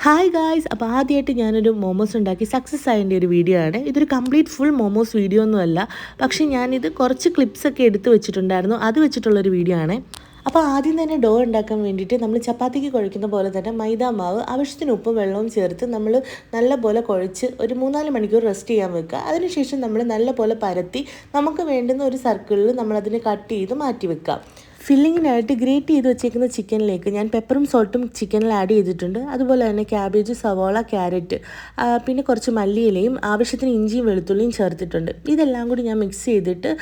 Hi guys, അപ്പോൾ ആദ്യമായിട്ട് ഞാനൊരു മോമോസ് ഉണ്ടാക്കി സക്സസ് ആയതിൻ്റെ ഒരു വീഡിയോ ആണ്. ഇതൊരു കംപ്ലീറ്റ് ഫുൾ മോമോസ് വീഡിയോ ഒന്നുമല്ല, പക്ഷേ ഞാനിത് കുറച്ച് ക്ലിപ്സൊക്കെ എടുത്ത് വെച്ചിട്ടുണ്ടായിരുന്നു, അത് വെച്ചിട്ടുള്ളൊരു വീഡിയോ ആണ്. അപ്പോൾ ആദ്യം തന്നെ ഡോ ഉണ്ടാക്കാൻ വേണ്ടിയിട്ട് നമ്മൾ ചപ്പാത്തിക്ക് കുഴയ്ക്കുന്ന പോലെ തന്നെ മൈദാ മാവ് ആവശ്യത്തിന് ഉപ്പും വെള്ളവും ചേർത്ത് നമ്മൾ നല്ലപോലെ കുഴച്ച് ഒരു 3-4 മണിക്കൂർ റെസ്റ്റ് ചെയ്യാൻ വെക്കുക. അതിനുശേഷം നമ്മൾ നല്ലപോലെ പരത്തി നമുക്ക് വേണ്ടുന്ന ഒരു സർക്കിളിൽ നമ്മളതിനെ കട്ട് ചെയ്ത് മാറ്റി വെക്കുക. ഫില്ലിങ്ങിനായിട്ട് ഗ്രേറ്റ് ചെയ്ത് വെച്ചേക്കുന്ന ചിക്കനിലേക്ക് ഞാൻ പെപ്പറും സോൾട്ടും ചിക്കനിൽ ആഡ് ചെയ്തിട്ടുണ്ട്. അതുപോലെ തന്നെ ക്യാബേജ്, സവോള, ക്യാരറ്റ്, പിന്നെ കുറച്ച് മല്ലിയിലയും ആവശ്യത്തിന് ഇഞ്ചിയും വെളുത്തുള്ളിയും ചേർത്തിട്ടുണ്ട്. ഇതെല്ലാം കൂടി ഞാൻ മിക്സ് ചെയ്തിട്ട്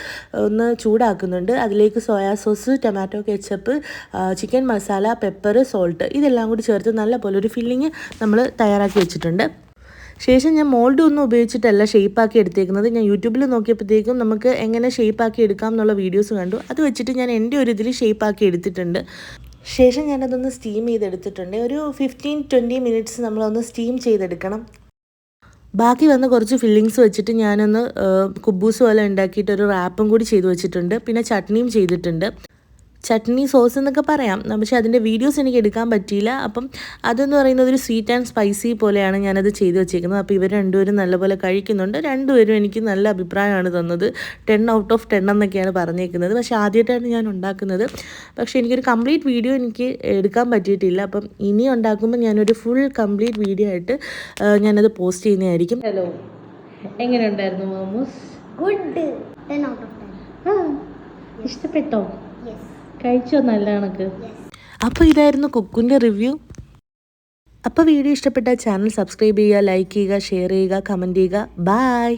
ഒന്ന് ചൂടാക്കുന്നുണ്ട്. അതിലേക്ക് soya sauce, tomato ketchup, chicken masala, pepper, salt ഇതെല്ലാം കൂടി ചേർത്ത് നല്ലപോലെ ഒരു ഫില്ലിങ് നമ്മൾ തയ്യാറാക്കി വെച്ചിട്ടുണ്ട്. ശേഷം ഞാൻ മോൾഡ് ഒന്നും ഉപയോഗിച്ചിട്ടല്ല ഷേപ്പാക്കി എടുത്തേക്കുന്നത്. ഞാൻ യൂട്യൂബിൽ നോക്കിയപ്പോഴത്തേക്കും നമുക്ക് എങ്ങനെ ഷേപ്പാക്കി എടുക്കാം എന്നുള്ള വീഡിയോസ് കണ്ടു. അത് വെച്ചിട്ട് ഞാൻ എൻ്റെ ഒരു ഇതിൽ ഷേപ്പാക്കി എടുത്തിട്ടുണ്ട്. ശേഷം ഞാനതൊന്ന് സ്റ്റീം ചെയ്തെടുത്തിട്ടുണ്ട്. ഒരു 15-20 മിനിറ്റ്സ് നമ്മളൊന്ന് സ്റ്റീം ചെയ്തെടുക്കണം. ബാക്കി വന്ന കുറച്ച് ഫില്ലിങ്സ് വെച്ചിട്ട് ഞാനൊന്ന് കുബൂസ് പോലെ ഉണ്ടാക്കിയിട്ട് ഒരു റാപ്പും കൂടി ചെയ്ത് വെച്ചിട്ടുണ്ട്. പിന്നെ ചട്നിയും ചെയ്തിട്ടുണ്ട്. ചട്നി സോസ് എന്നൊക്കെ പറയാം, പക്ഷേ അതിൻ്റെ വീഡിയോസ് എനിക്ക് എടുക്കാൻ പറ്റിയില്ല. അപ്പം അതെന്ന് പറയുന്നത് ഒരു സ്വീറ്റ് ആൻഡ് സ്പൈസി പോലെയാണ് ഞാനത് ചെയ്ത് വെച്ചേക്കുന്നത്. അപ്പോൾ ഇവർ രണ്ടുപേരും നല്ലപോലെ കഴിക്കുന്നുണ്ട്. രണ്ടുപേരും എനിക്ക് നല്ല അഭിപ്രായമാണ് തന്നത്. 10 ഔട്ട് ഓഫ് 10 എന്നൊക്കെയാണ് പറഞ്ഞേക്കുന്നത്. പക്ഷേ ആദ്യമായിട്ടാണ് ഞാൻ ഉണ്ടാക്കുന്നത്. പക്ഷേ എനിക്കൊരു കംപ്ലീറ്റ് വീഡിയോ എനിക്ക് എടുക്കാൻ പറ്റിയിട്ടില്ല. അപ്പം ഇനി ഉണ്ടാക്കുമ്പോൾ ഞാനൊരു ഫുൾ കംപ്ലീറ്റ് വീഡിയോ ആയിട്ട് ഞാനത് പോസ്റ്റ് ചെയ്യുന്നതായിരിക്കും. ഹലോ, എങ്ങനെ ഉണ്ടായിരുന്നു മോമോസ്? Good, 10 out of 10. ഇഷ്ടപ്പെട്ടോ? യെസ്. കഴിച്ചോ നല്ല കണക്ക്? അപ്പോൾ ഇതായിരുന്നു കുക്കിൻ്റെ റിവ്യൂ. അപ്പോൾ വീഡിയോ ഇഷ്ടപ്പെട്ടാൽ ചാനൽ സബ്സ്ക്രൈബ് ചെയ്യുക, ലൈക്ക് ചെയ്യുക, ഷെയർ ചെയ്യുക, കമൻറ്റ് ചെയ്യുക. ബൈ.